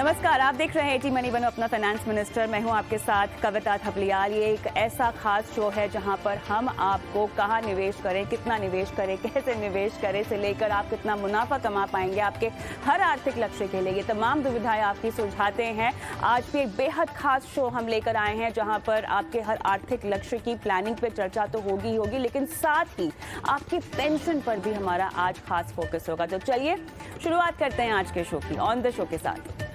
नमस्कार, आप देख रहे हैं एटी मनी बनो अपना फाइनेंस मिनिस्टर। मैं हूं आपके साथ कविता थपलियाल। ये एक ऐसा खास शो है जहां पर हम आपको कहाँ निवेश करें, कितना निवेश करें, कैसे निवेश करें से लेकर आप कितना मुनाफा कमा पाएंगे आपके हर आर्थिक लक्ष्य के लिए, ये तमाम दुविधाएं आपकी सुलझाते हैं। आज भी एक बेहद खास शो हम लेकर आए हैं जहां पर आपके हर आर्थिक लक्ष्य की प्लानिंग पे चर्चा तो होगी ही होगी, लेकिन साथ ही आपकी पेंशन पर भी हमारा आज खास फोकस होगा। तो चलिए शुरुआत करते हैं आज के शो की, ऑन द शो के साथ।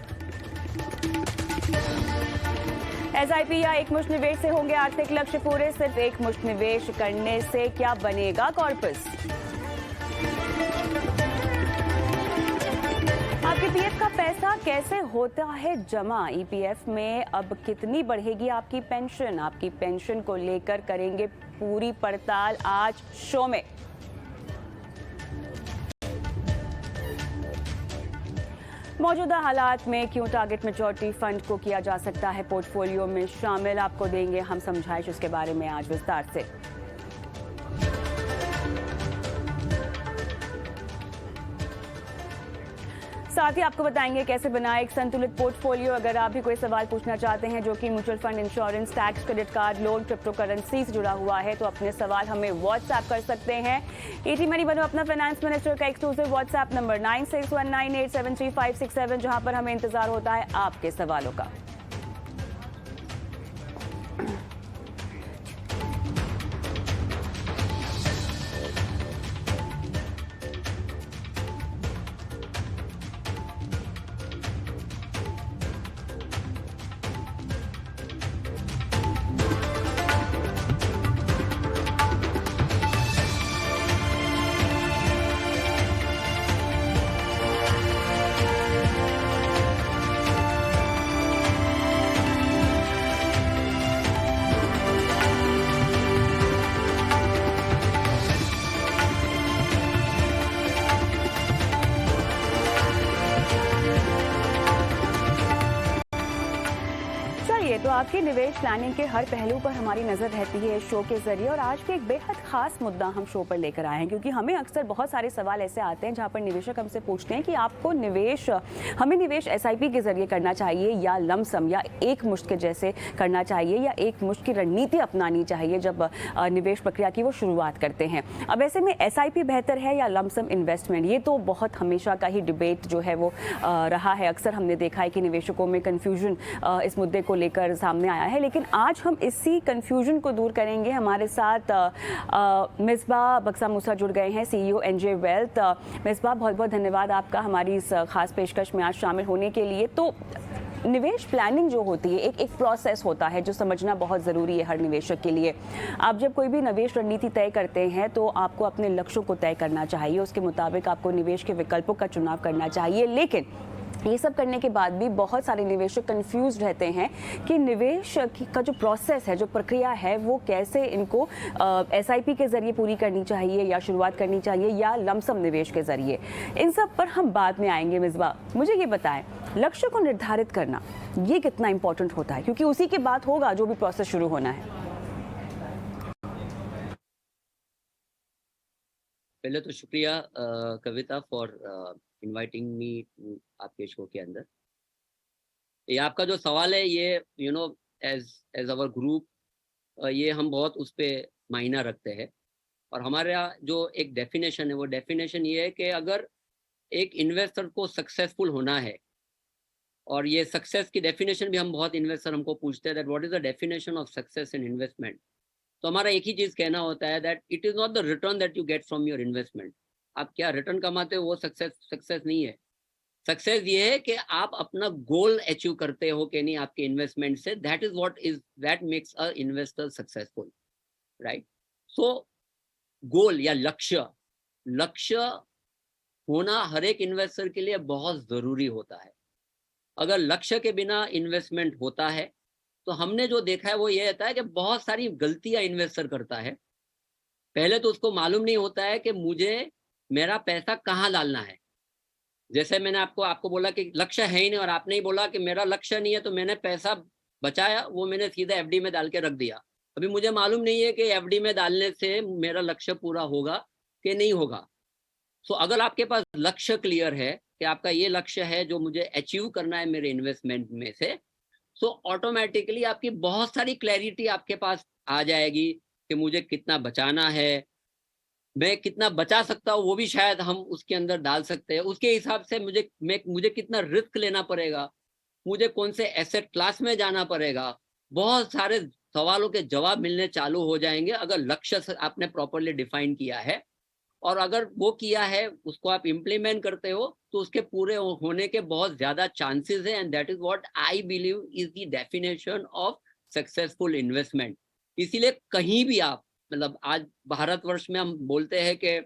एसआईपी या एक मुश्त निवेश से होंगे आर्थिक लक्ष्य पूरे, सिर्फ एक मुश्त निवेश करने से क्या बनेगा कॉर्पस। आपके पीएफ का पैसा कैसे होता है जमा, ईपीएफ में अब कितनी बढ़ेगी आपकी पेंशन, आपकी पेंशन को लेकर करेंगे पूरी पड़ताल आज शो में। मौजूदा हालात में क्यों टारगेट मैच्योरिटी फंड को किया जा सकता है पोर्टफोलियो में शामिल, आपको देंगे हम समझाइश उसके बारे में आज विस्तार से। साथ ही आपको बताएंगे कैसे बनाए एक संतुलित पोर्टफोलियो। अगर आप भी कोई सवाल पूछना चाहते हैं जो कि mutual fund, insurance, tax, credit card, loan, crypto currency से जुड़ा हुआ है, तो अपने सवाल हमें व्हाट्सएप कर सकते हैं। ईटी मनी बनो अपना फाइनेंस मिनिस्टर का एक्सक्लूसिव व्हाट्सएप नंबर 9619873567, जहां पर हमें इंतजार होता है आपके सवालों का। तो आपकी निवेश प्लानिंग के हर पहलू पर हमारी नजर रहती है इस शो के जरिए, और आज भी एक बेहद खास मुद्दा हम शो पर लेकर आए हैं, क्योंकि हमें अक्सर बहुत सारे सवाल ऐसे आते हैं जहां पर निवेशक हमसे पूछते हैं कि आपको हमें निवेश एसआईपी के जरिए करना चाहिए या लमसम या एक मुश्त के जैसे करना चाहिए, या एक मुश्त की रणनीति अपनानी चाहिए जब निवेश प्रक्रिया की वो शुरुआत करते हैं। अब ऐसे में एसआईपी बेहतर है या लमसम इन्वेस्टमेंट, ये तो बहुत हमेशा का ही डिबेट जो है वो रहा है। अक्सर हमने देखा है कि निवेशकों में कन्फ्यूजन इस मुद्दे को लेकर सामने आया है, लेकिन आज हम इसी कंफ्यूजन को दूर करेंगे। हमारे साथ मिसबा बक्सा मूसा जुड़ गए हैं, सीईओ एनजे वेल्थ। मिसबा, बहुत बहुत धन्यवाद आपका हमारी इस खास पेशकश में आज शामिल होने के लिए। तो निवेश प्लानिंग जो होती है, एक प्रोसेस होता है जो समझना बहुत ज़रूरी है हर निवेशक के लिए। आप जब कोई भी निवेश रणनीति तय करते हैं तो आपको अपने लक्ष्यों को तय करना चाहिए, उसके मुताबिक आपको निवेश के विकल्पों का चुनाव करना चाहिए। लेकिन ये सब करने के बाद भी बहुत सारे निवेशक कंफ्यूज रहते हैं कि निवेश का जो प्रोसेस है, जो प्रक्रिया है, वो कैसे इनको एसआईपी के जरिए पूरी करनी चाहिए या शुरुआत करनी चाहिए या लमसम निवेश के जरिए। इन सब पर हम बाद में आएंगे। मिसबा, मुझे ये बताएं, लक्ष्य को निर्धारित करना ये कितना इंपॉर्टेंट होता है, क्योंकि उसी के बाद होगा जो भी प्रोसेस शुरू होना है। पहले तो शुक्रिया कविता फॉर इनवाइटिंग मी आपके शो के अंदर। ये आपका जो सवाल है, ये एज अवर ग्रुप ये हम बहुत उस पर मायना रखते हैं, और हमारा जो एक डेफिनेशन है वो डेफिनेशन ये है कि अगर एक इन्वेस्टर को सक्सेसफुल होना है, और ये सक्सेस की डेफिनेशन भी हम बहुत इन्वेस्टर हमको पूछते हैं that what is the definition of success in investment, तो हमारा एक ही चीज कहना होता है that it is not the return that you get from your investment. आप क्या रिटर्न कमाते हो वो सक्सेस नहीं है। सक्सेस ये है कि आप अपना गोल अचीव करते हो कि नहीं आपके इन्वेस्टमेंट से, that makes a investor successful, right. So goal या लक्ष्य होना हर एक इन्वेस्टर के लिए बहुत जरूरी होता है। अगर लक्ष्य के बिना इन्वेस्टमेंट होता है तो हमने जो देखा है वो ये रहता है कि बहुत सारी गलतियां इन्वेस्टर करता है। पहले तो उसको मालूम नहीं होता है कि मुझे मेरा पैसा कहाँ डालना है। जैसे मैंने आपको बोला कि लक्ष्य है ही नहीं, और आपने ही बोला कि मेरा लक्ष्य नहीं है, तो मैंने पैसा बचाया, वो मैंने सीधा एफडी में डाल के रख दिया। अभी मुझे मालूम नहीं है कि एफडी में डालने से मेरा लक्ष्य पूरा होगा कि नहीं होगा। सो अगर आपके पास लक्ष्य क्लियर है कि आपका ये लक्ष्य है जो मुझे अचीव करना है मेरे इन्वेस्टमेंट में से, सो ऑटोमेटिकली आपकी बहुत सारी क्लैरिटी आपके पास आ जाएगी कि मुझे कितना बचाना है, मैं कितना बचा सकता हूँ वो भी शायद हम उसके अंदर डाल सकते हैं। उसके हिसाब से मुझे कितना रिस्क लेना पड़ेगा, मुझे कौन से एसेट क्लास में जाना पड़ेगा, बहुत सारे सवालों के जवाब मिलने चालू हो जाएंगे अगर लक्ष्य से आपने प्रॉपरली डिफाइन किया है। और अगर वो किया है, उसको आप इम्प्लीमेंट करते हो, तो उसके पूरे होने के बहुत ज्यादा चांसेस है, and that is what I believe is the definition of successful investment. इसीलिए कहीं भी आप, मतलब आज भारतवर्ष में हम बोलते हैं कि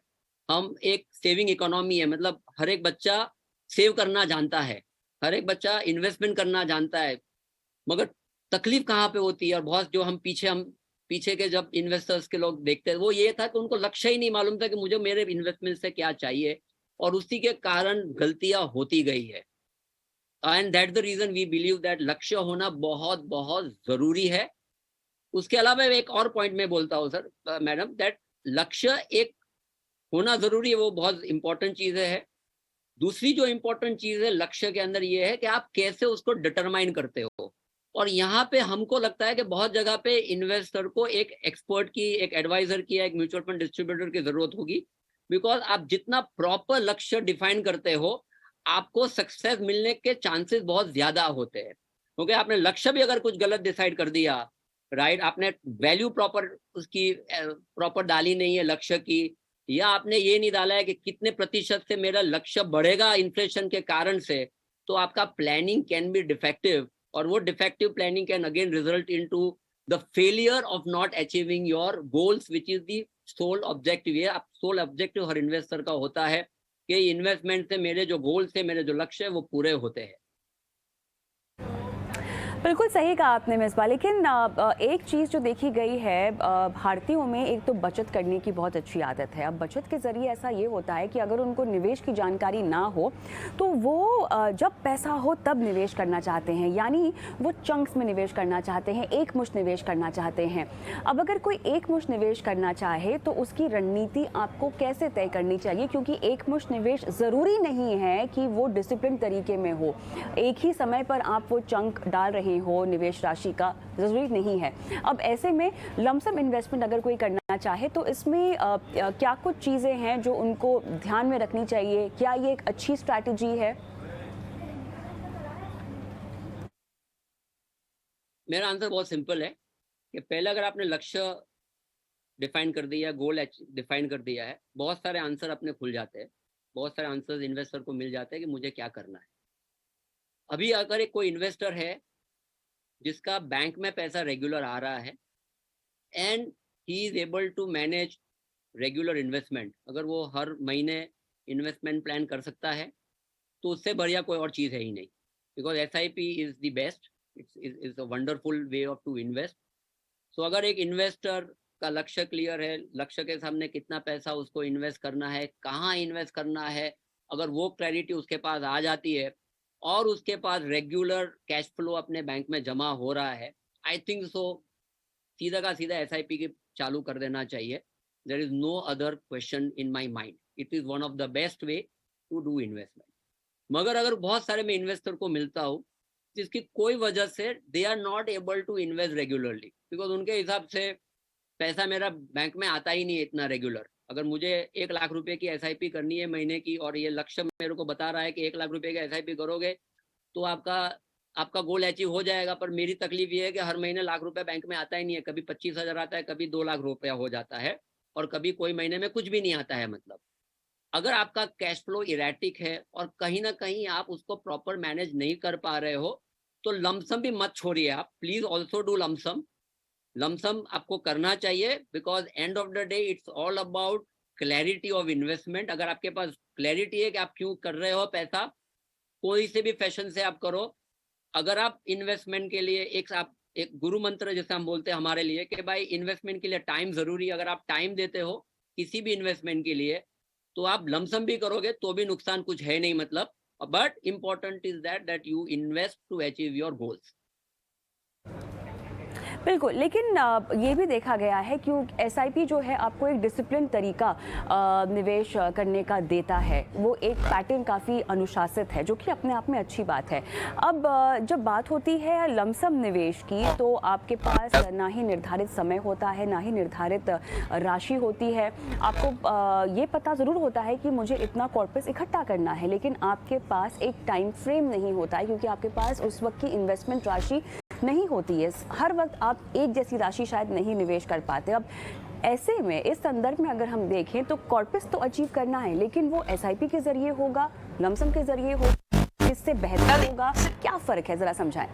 हम एक सेविंग इकोनॉमी है, मतलब हर एक बच्चा सेव करना जानता है, हर एक बच्चा इन्वेस्टमेंट करना जानता है, मगर तकलीफ कहाँ पे होती है, और बहुत जो हम पीछे के जब इन्वेस्टर्स के लोग देखते हैं, वो ये था कि उनको लक्ष्य ही नहीं मालूम था कि मुझे मेरे इन्वेस्टमेंट से क्या चाहिए, और उसी के कारण गलतियां होती गई है। And that the reason we believe that लक्ष्य होना बहुत बहुत जरूरी है। उसके अलावा एक और पॉइंट में बोलता हूँ सर, मैडम, दैट लक्ष्य एक होना जरूरी है, वो बहुत इंपॉर्टेंट चीज है। दूसरी जो इंपॉर्टेंट चीज है लक्ष्य के अंदर ये है कि आप कैसे उसको डिटरमाइन करते हो। और यहाँ पे हमको लगता है कि बहुत जगह पे इन्वेस्टर को एक एक्सपर्ट की, एक एडवाइजर की, एक म्यूचुअल फंड डिस्ट्रीब्यूटर की जरूरत होगी, बिकॉज आप जितना प्रॉपर लक्ष्य डिफाइन करते हो, आपको सक्सेस मिलने के चांसेस बहुत ज्यादा होते हैं। क्योंकि आपने लक्ष्य भी अगर कुछ गलत डिसाइड कर दिया, राइट, आपने वैल्यू प्रॉपर उसकी प्रॉपर डाली नहीं है लक्ष्य की, या आपने ये नहीं डाला है कि कितने प्रतिशत से मेरा लक्ष्य बढ़ेगा इन्फ्लेशन के कारण से, तो आपका प्लानिंग कैन बी डिफेक्टिव, और वो defective planning can again result into the failure of not achieving your goals, which is the sole objective. ये सोल ऑब्जेक्टिव हर इन्वेस्टर का होता है कि इन्वेस्टमेंट से मेरे जो गोल्स है, मेरे जो लक्ष्य है, वो पूरे होते हैं। बिल्कुल सही कहा आपने मिसबा, लेकिन एक चीज़ जो देखी गई है भारतीयों में, एक तो बचत करने की बहुत अच्छी आदत है। अब बचत के ज़रिए ऐसा ये होता है कि अगर उनको निवेश की जानकारी ना हो तो वो जब पैसा हो तब निवेश करना चाहते हैं, यानी वो चंक्स में निवेश करना चाहते हैं, एक मुश्त निवेश करना चाहते हैं। अब अगर कोई एक मुश्त निवेश करना चाहे तो उसकी रणनीति आपको कैसे तय करनी चाहिए, क्योंकि एक मुश्त निवेश ज़रूरी नहीं है कि वो डिसिप्लिन तरीके में हो, एक ही समय पर आप वो चंक डाल रहे हो निवेश राशि का, जरूरी नहीं है। अब ऐसे में लमसम इन्वेस्टमेंट अगर कोई करना चाहे तो इसमें क्या कुछ चीजें हैं जो उनको ध्यान में रखनी चाहिए, क्या ये एक अच्छी स्ट्रैटेजी है? मेरा आंसर बहुत सिंपल है कि पहले अगर आपने लक्ष्य डिफाइन कर दिया, गोल डिफाइन कर दिया है, बहुत सारे आंसर अपने खुल जाते हैं, बहुत सारे आंसर इन्वेस्टर को मिल जाते हैं कि मुझे क्या करना है। अभी अगर एक कोई इन्वेस्टर है जिसका बैंक में पैसा रेगुलर आ रहा है, and he is able to manage regular investment, अगर वो हर महीने इन्वेस्टमेंट प्लान कर सकता है, तो उससे बढ़िया कोई और चीज़ है ही नहीं। Because SIP is the best, it's a wonderful way of to invest. So अगर एक इन्वेस्टर का लक्ष्य क्लियर है, लक्ष्य के सामने कितना पैसा उसको इन्वेस्ट करना है, कहाँ इन्वेस्ट करना है, अगर वो क्लैरिटी उसके पास आ जाती है और उसके पास रेगुलर कैश फ्लो अपने बैंक में जमा हो रहा है, आई थिंक सो सीधा का सीधा SIP की चालू कर देना चाहिए। There is no other question in my mind, it is one of the best way to do investment. मगर अगर बहुत सारे मैं इन्वेस्टर को मिलता हूँ जिसकी कोई वजह से they are not able to invest regularly, because उनके हिसाब से पैसा मेरा बैंक में आता ही नहीं है इतना रेगुलर। अगर मुझे 1 लाख रुपए की SIP करनी है महीने की, और ये लक्ष्य मेरे को बता रहा है कि 1 लाख रुपए की SIP करोगे तो आपका गोल अचीव हो जाएगा, पर मेरी तकलीफ ये है कि हर महीने लाख रुपए बैंक में आता ही नहीं है, कभी 25,000 आता है, कभी 2 लाख रुपया हो जाता है, और कभी कोई महीने में कुछ भी नहीं आता है। मतलब अगर आपका कैश फ्लो इरेटिक है और कहीं ना कहीं आप उसको प्रॉपर मैनेज नहीं कर पा रहे हो, तो लमसम भी मत छोड़िए आप, please also do lump sum. Lump sum आपको करना चाहिए, because end of the day it's all about clarity of investment. अगर आपके पास क्लैरिटी है कि आप क्यों कर रहे हो पैसा, कोई से भी फैशन से आप करो। अगर आप इन्वेस्टमेंट के लिए एक गुरु मंत्र जैसे हम बोलते हैं हमारे लिए कि भाई इन्वेस्टमेंट के लिए टाइम जरूरी है, अगर आप टाइम देते हो किसी भी इन्वेस्टमेंट के लिए, तो आप लमसम भी करोगे तो भी नुकसान कुछ है नहीं। मतलब but important is that you invest to achieve your goals. बिल्कुल, लेकिन ये भी देखा गया है कि एसआईपी जो है आपको एक डिसिप्लिन तरीका निवेश करने का देता है। वो एक पैटर्न काफ़ी अनुशासित है, जो कि अपने आप में अच्छी बात है। अब जब बात होती है लमसम निवेश की, तो आपके पास ना ही निर्धारित समय होता है, ना ही निर्धारित राशि होती है। आपको ये पता ज़रूर होता है कि मुझे इतना कॉर्पस इकट्ठा करना है, लेकिन आपके पास एक टाइम फ्रेम नहीं होता है, क्योंकि आपके पास उस वक्त की इन्वेस्टमेंट राशि नहीं होती है। हर वक्त आप एक जैसी राशि शायद नहीं निवेश कर पाते। अब ऐसे में इस संदर्भ में अगर हम देखें तो कॉर्पस तो अचीव करना है, लेकिन वो एसआईपी के जरिए होगा, लमसम के जरिए होगा, किससे बेहतर होगा, क्या फर्क है, जरा समझाएं।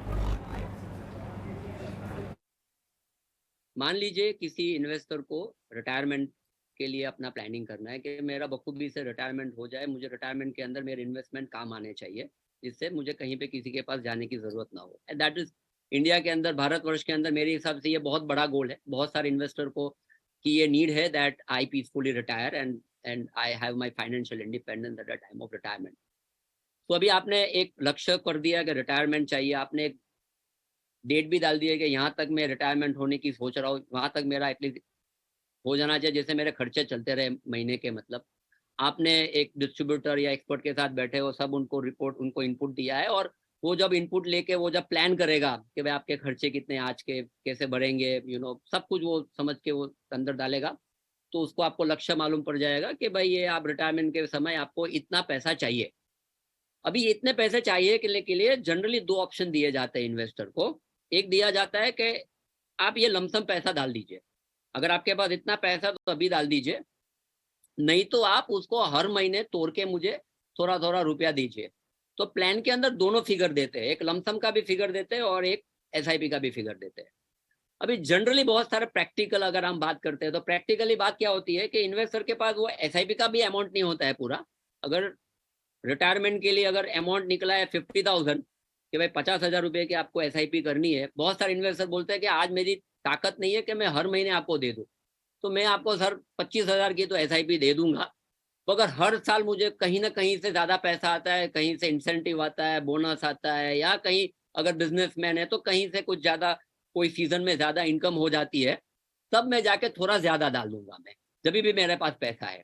मान लीजिए किसी इन्वेस्टर को रिटायरमेंट के लिए अपना प्लानिंग करना है कि मेरा बखूबी से रिटायरमेंट हो जाए, मुझे रिटायरमेंट के अंदर मेरे इन्वेस्टमेंट काम आने चाहिए, जिससे मुझे कहीं पे किसी के पास जाने की जरूरत ना हो। एंड दैट इज इंडिया के अंदर, भारतवर्ष के अंदर मेरे हिसाब से ये बहुत बड़ा गोल है बहुत सारे इन्वेस्टर को, कि ये नीड है that I peacefully retire and I have my financial independence at the time of retirement. तो अभी आपने एक लक्ष्य कर दिया कि रिटायरमेंट चाहिए, आपने एक डेट भी डाल दी है कि यहाँ तक मैं रिटायरमेंट होने की सोच रहा हूँ, वहां तक मेरा एटलीस्ट हो जाना चाहिए जैसे मेरे खर्चे चलते रहे महीने के। मतलब आपने एक डिस्ट्रीब्यूटर या एक्सपर्ट के साथ बैठे हो, सब उनको रिपोर्ट, उनको इनपुट दिया है, और वो जब इनपुट लेके वो जब प्लान करेगा कि भाई आपके खर्चे कितने आज के, कैसे बढ़ेंगे, सब कुछ वो समझ के वो अंदर डालेगा, तो उसको आपको लक्ष्य मालूम पड़ जाएगा कि भाई ये आप रिटायरमेंट के समय आपको इतना पैसा चाहिए। अभी ये इतने पैसे चाहिए के लिए जनरली दो ऑप्शन दिए जाते हैं इन्वेस्टर को। एक दिया जाता है कि आप ये लमसम पैसा डाल दीजिए, अगर आपके पास इतना पैसा तो अभी डाल दीजिए, नहीं तो आप उसको हर महीने तोड़ के मुझे थोड़ा थोड़ा रुपया दीजिए। तो प्लान के अंदर दोनों फिगर देते हैं, एक लमसम का भी फिगर देते हैं और एक एसआईपी का भी फिगर देते हैं। अभी जनरली बहुत सारे प्रैक्टिकल अगर हम बात करते हैं तो प्रैक्टिकली बात क्या होती है कि इन्वेस्टर के पास वो एसआईपी का भी अमाउंट नहीं होता है पूरा। अगर रिटायरमेंट के लिए अगर अमाउंट निकला है 50,000 कि भाई 50,000 रुपए की आपको एसआईपी करनी है, बहुत सारे इन्वेस्टर बोलते हैं कि आज मेरी ताकत नहीं है कि मैं हर महीने आपको दे दूं, तो मैं आपको सर 25,000 की तो एसआईपी दे दूंगा। तो अगर हर साल मुझे कहीं ना कहीं से ज्यादा पैसा आता है, कहीं से इंसेंटिव आता है, बोनस आता है, या कहीं अगर बिजनेसमैन है तो कहीं से कुछ ज्यादा कोई सीजन में ज्यादा इनकम हो जाती है, तब मैं जाके थोड़ा ज्यादा डाल दूंगा मैं, जब भी मेरे पास पैसा है।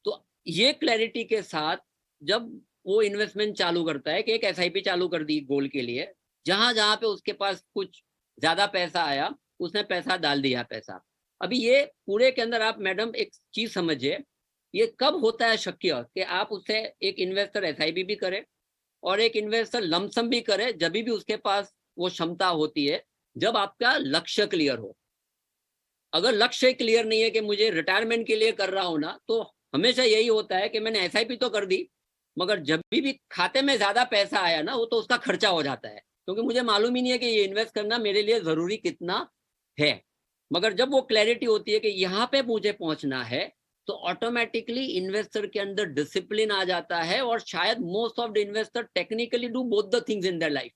तो ये क्लैरिटी के साथ जब वो इन्वेस्टमेंट चालू करता है कि एक एसआईपी चालू कर दी गोल के लिए, जहां जहां पे उसके पास कुछ ज्यादा पैसा आया उसने पैसा डाल दिया पैसा। अभी ये पूरे के अंदर आप मैडम एक चीज समझिए, ये कब होता है शक्य कि आप उससे एक इन्वेस्टर एसआईपी भी करे और एक इन्वेस्टर लमसम भी करे, जब भी उसके पास वो क्षमता होती है, जब आपका लक्ष्य क्लियर हो। अगर लक्ष्य क्लियर नहीं है कि मुझे रिटायरमेंट के लिए कर रहा हूं ना, तो हमेशा यही होता है कि मैंने एसआईपी तो कर दी, मगर जब भी खाते में ज्यादा पैसा आया ना, वो तो उसका खर्चा हो जाता है, क्योंकि मुझे मालूम ही नहीं है कि ये इन्वेस्ट करना मेरे लिए जरूरी कितना है। मगर जब वो क्लैरिटी होती है कि यहाँ पे मुझे पहुंचना है, तो ऑटोमेटिकली इन्वेस्टर के अंदर डिसिप्लिन आ जाता है, और शायद most of the investor technically do both the things in their life.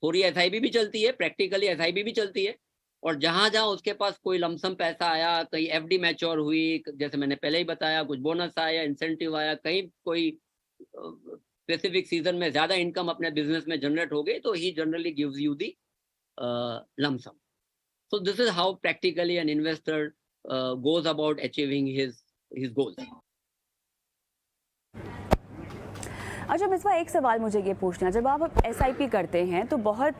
थोड़ी एसआईपी भी चलती है, प्रैक्टिकली एसआईपी भी चलती है, और जहां जहां उसके पास कोई लमसम पैसा आया, कहीं एफडी मैच्योर हुई, जैसे मैंने पहले ही बताया, कुछ बोनस आया, इंसेंटिव आया, कहीं कोई स्पेसिफिक सीजन में ज्यादा इनकम अपने बिजनेस में जनरेट हो गई, तो ही generally gives you the lump sum. So this is how practically an investor goes about achieving his goals. अच्छा मिसबा, एक सवाल मुझे ये पूछना, जब आप एसआईपी करते हैं तो बहुत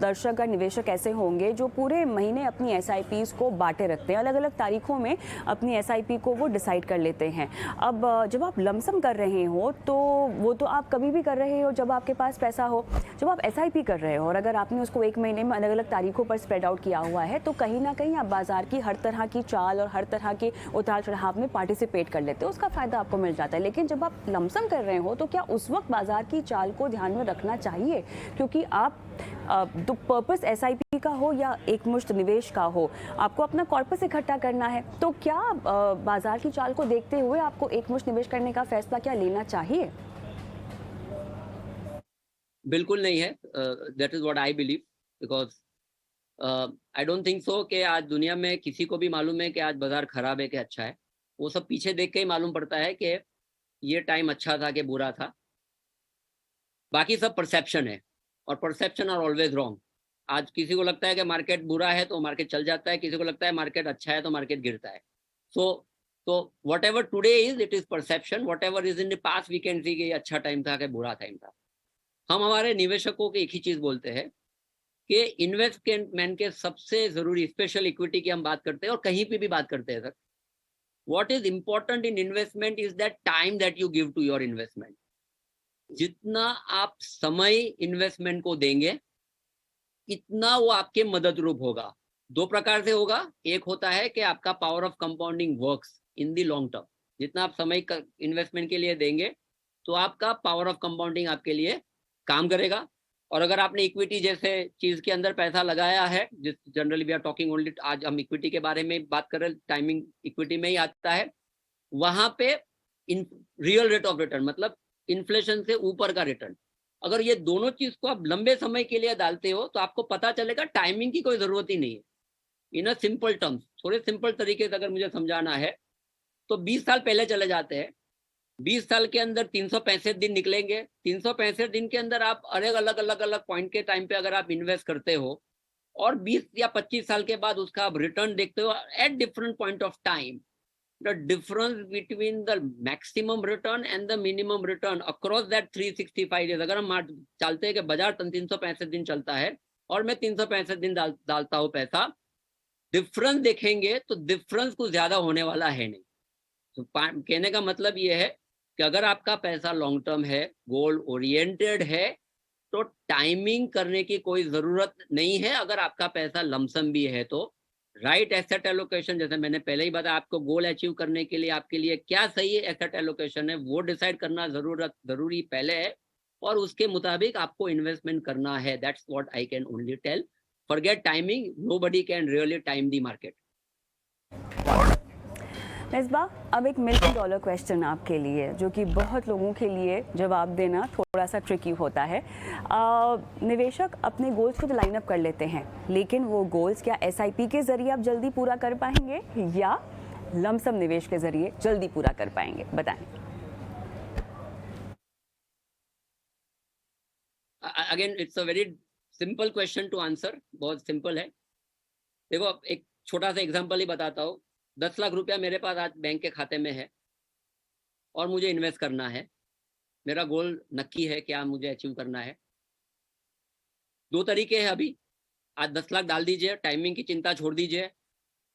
दर्शक और निवेशक ऐसे होंगे जो पूरे महीने अपनी एसआईपीज़ को बांटे रखते हैं, अलग अलग तारीखों में अपनी एसआईपी को वो डिसाइड कर लेते हैं। अब जब आप लमसम कर रहे हो तो वो तो आप कभी भी कर रहे हो जब आपके पास पैसा हो। जब आप एसआईपी कर रहे हो और अगर आपने उसको एक महीने में अलग अलग तारीखों पर स्प्रेड आउट किया हुआ है, तो कहीं ना कहीं आप बाजार की हर तरह की चाल और हर तरह के उतार चढ़ाव में पार्टिसिपेट कर लेते हो, उसका फ़ायदा आपको मिल जाता है। लेकिन जब आप लमसम कर रहे हो तो क्या उस वक्त बाजार की चाल को ध्यान में रखना चाहिए? क्योंकि आप तो पर्पस एसआईपी का हो या एकमुश्त निवेश का हो, आपको अपना कॉर्पस इकट्ठा करना है, तो क्या बाजार की चाल को देखते हुए आपको एकमुश्त निवेश करने का फैसला क्या लेना चाहिए? बिल्कुल नहीं है, that is what I believe, because I don't think so कि आज दुनिया में किसी को भी मालूम है कि आज बाजार खराब है कि अच्छा है। वो सब पीछे देख के ही मालूम पड़ता है कि ये टाइम अच्छा था कि बुरा था। बाकी सब परसेप्शन है, और परसेप्शन आर ऑलवेज रॉन्ग। आज किसी को लगता है कि मार्केट बुरा है तो मार्केट चल जाता है, किसी को लगता है मार्केट अच्छा है तो मार्केट गिरता है. So whatever today is, it is perception. Whatever is in the past, we can see कि ये अच्छा टाइम था कि बुरा टाइम था. हम हमारे निवेशकों को एक ही चीज बोलते हैं कि इन्वेस्टमेंट के सबसे जरूरी, स्पेशल इक्विटी की हम बात करते हैं और कहीं पे भी बात करते हैं sir. What is important in investment is that time that you give to your investment. जितना आप समय इन्वेस्टमेंट को देंगे इतना वो आपके मदद रूप होगा. दो प्रकार से होगा. एक होता है कि आपका power of compounding works in the long term. जितना आप समय इन्वेस्टमेंट के लिए देंगे तो आपका पावर ऑफ कंपाउंडिंग आपके लिए काम करेगा. और अगर आपने इक्विटी जैसे चीज के अंदर पैसा लगाया है, जिस generally we are talking only, आज हम इक्विटी के बारे में बात कर रहे हैं, टाइमिंग इक्विटी में ही आता है, वहां पे रियल रेट ऑफ रिटर्न मतलब इन्फ्लेशन से ऊपर का रिटर्न. अगर ये दोनों चीज को आप लंबे समय के लिए डालते हो तो आपको पता चलेगा टाइमिंग की कोई जरूरत ही नहीं है. इन अ सिंपल टर्म्स, थोड़े सिंपल तरीके से अगर मुझे समझाना है तो 20 साल पहले चले जाते हैं. 20 साल के अंदर 365 दिन निकलेंगे. 365 दिन के अंदर आप अलग अलग पॉइंट के टाइम पे अगर आप इन्वेस्ट करते हो और 20 या 25 साल के बाद उसका आप रिटर्न देखते हो at different point of time, the difference between the maximum return and the minimum return across that 365 days. अगर हम चलते हैं कि बाजार 365 दिन चलता है और मैं 365 दिन डालता हूँ पैसा, डिफरेंस देखेंगे तो डिफरेंस कुछ ज्यादा होने वाला है नहीं. तो कहने का मतलब ये है कि अगर आपका पैसा लॉन्ग टर्म है, गोल ओरिएंटेड है, तो टाइमिंग करने की कोई जरूरत नहीं है. अगर आपका पैसा लमसम भी है तो राइट एसेट एलोकेशन, जैसे मैंने पहले ही बताया, आपको गोल अचीव करने के लिए आपके लिए क्या सही एसेट एलोकेशन है वो डिसाइड करना जरूरी पहले है और उसके मुताबिक आपको इन्वेस्टमेंट करना है. That's what I can only tell. Forget timing, nobody can really time the market. Misbah, अब एक $1 मिलियन क्वेश्चन आपके लिए, जो कि बहुत लोगों के लिए जवाब देना थोड़ा सा ट्रिकी होता है. निवेशक अपने गोल्स को तो लाइन अप कर लेते हैं, लेकिन वो गोल्स क्या एसआईपी के जरिए आप जल्दी पूरा कर पाएंगे या लमसम निवेश के जरिए जल्दी पूरा कर पाएंगे? बताएं. Again it's a very simple question to answer. बहुत सिंपल है. देखो, एक छोटा सा एग्जांपल ही बताता हूँ. 10 लाख रुपया मेरे पास आज बैंक के खाते में है और मुझे इन्वेस्ट करना है. मेरा गोल नक्की है, क्या मुझे अचीव करना है. दो तरीके हैं अभी. आज 10 लाख डाल दीजिए, टाइमिंग की चिंता छोड़ दीजिए,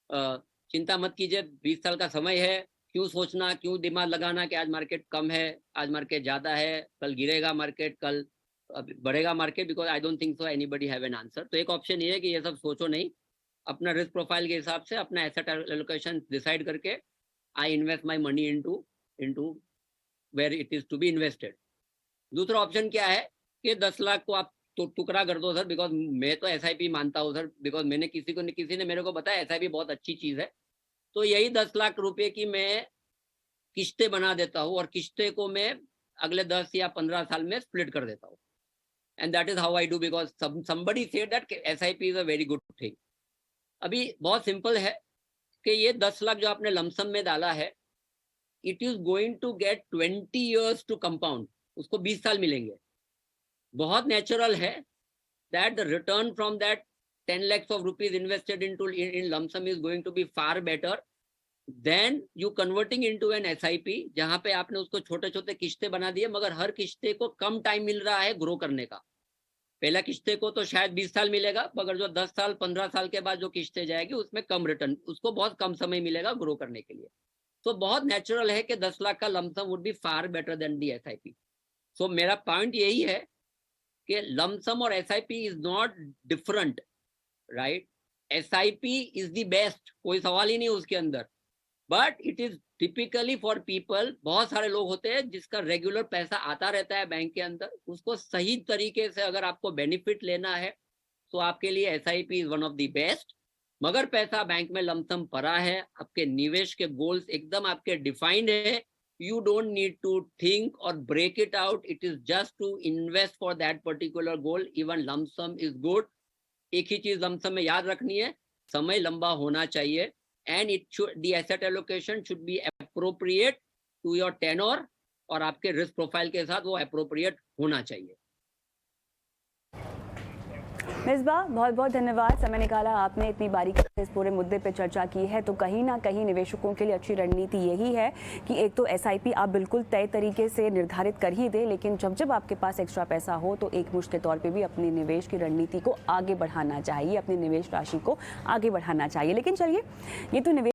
चिंता मत कीजिए, 20 साल का समय है. क्यों सोचना, क्यों दिमाग लगाना कि आज मार्केट कम है, आज मार्केट ज़्यादा है, कल गिरेगा मार्केट, कल बढ़ेगा market, because I don't think so anybody have an answer. तो एक ऑप्शन ये है कि ये सब सोचो नहीं, अपना रिस्क प्रोफाइल के हिसाब से अपना एसेट एलोकेशन डिसाइड करके I invest my money into where it is to be invested. दूसरा ऑप्शन क्या है कि 10 लाख को आप तो टुकड़ा कर दो सर, बिकॉज मैं तो एसआईपी मानता हूँ सर, बिकॉज किसी ने मेरे को बताया एसआईपी बहुत अच्छी चीज है. तो यही 10 लाख रुपए की मैं किस्तें बना देता हूँ और किस्तें को मैं अगले 10 या 15 साल में स्प्लिट कर देता हूँ. And that is how I do, because somebody said that SIP is a very good thing. अभी बहुत सिंपल है कि ये 10 लाख जो आपने लमसम में डाला है, it is going to get 20 years to compound. उसको 20 साल मिलेंगे. बहुत नेचुरल है that the return from that 10 lakhs of rupees invested in lump sum is going to be far better than you converting into an SIP, जहां पे आपने उसको छोटे छोटे किस्तें बना दिए, मगर हर किस्ते को कम टाइम मिल रहा है ग्रो करने का. पहला किस्ते को तो शायद 20 साल मिलेगा, मगर जो 10 साल 15 साल के बाद जो किस्तें जाएगी उसमें कम रिटर्न, उसको बहुत कम समय मिलेगा ग्रो करने के लिए. तो बहुत नेचुरल है कि 10 लाख का lump sum would be far better than the SIP. सो मेरा पॉइंट यही है कि लमसम और SIP is not different, right. SIP is the best, कोई सवाल ही नहीं उसके अंदर, but it is typically for people. बहुत सारे लोग होते हैं जिसका रेगुलर पैसा आता रहता है बैंक के अंदर, उसको सही तरीके से अगर आपको बेनिफिट लेना है तो आपके लिए SIP is one of the best. मगर पैसा बैंक में लमसम पड़ा है, आपके निवेश के गोल्स एकदम आपके डिफाइंड है, you don't need to think or break it out, it is just to invest for that particular goal. Even lump sum is good. एक ही चीज lump sum में याद रखनी है, समय लंबा होना चाहिए, and it should, the asset allocation should be appropriate to your tenor, और आपके रिस्क प्रोफाइल के साथ वो appropriate होना चाहिए. मिसबा, बहुत बहुत धन्यवाद, समय निकाला आपने, इतनी बारीकी से इस पूरे मुद्दे पे चर्चा की है। तो कहीं ना कहीं निवेशकों के लिए अच्छी रणनीति यही है कि एक तो एसआईपी आप बिल्कुल तय तरीके से निर्धारित कर ही दें, लेकिन जब जब आपके पास एक्स्ट्रा पैसा हो तो एक मुश्त के तौर पे भी अपनी निवेश की रणनीति को आगे बढ़ाना चाहिए, अपनी निवेश राशि को आगे बढ़ाना चाहिए। लेकिन चलिए, ये तो निवेश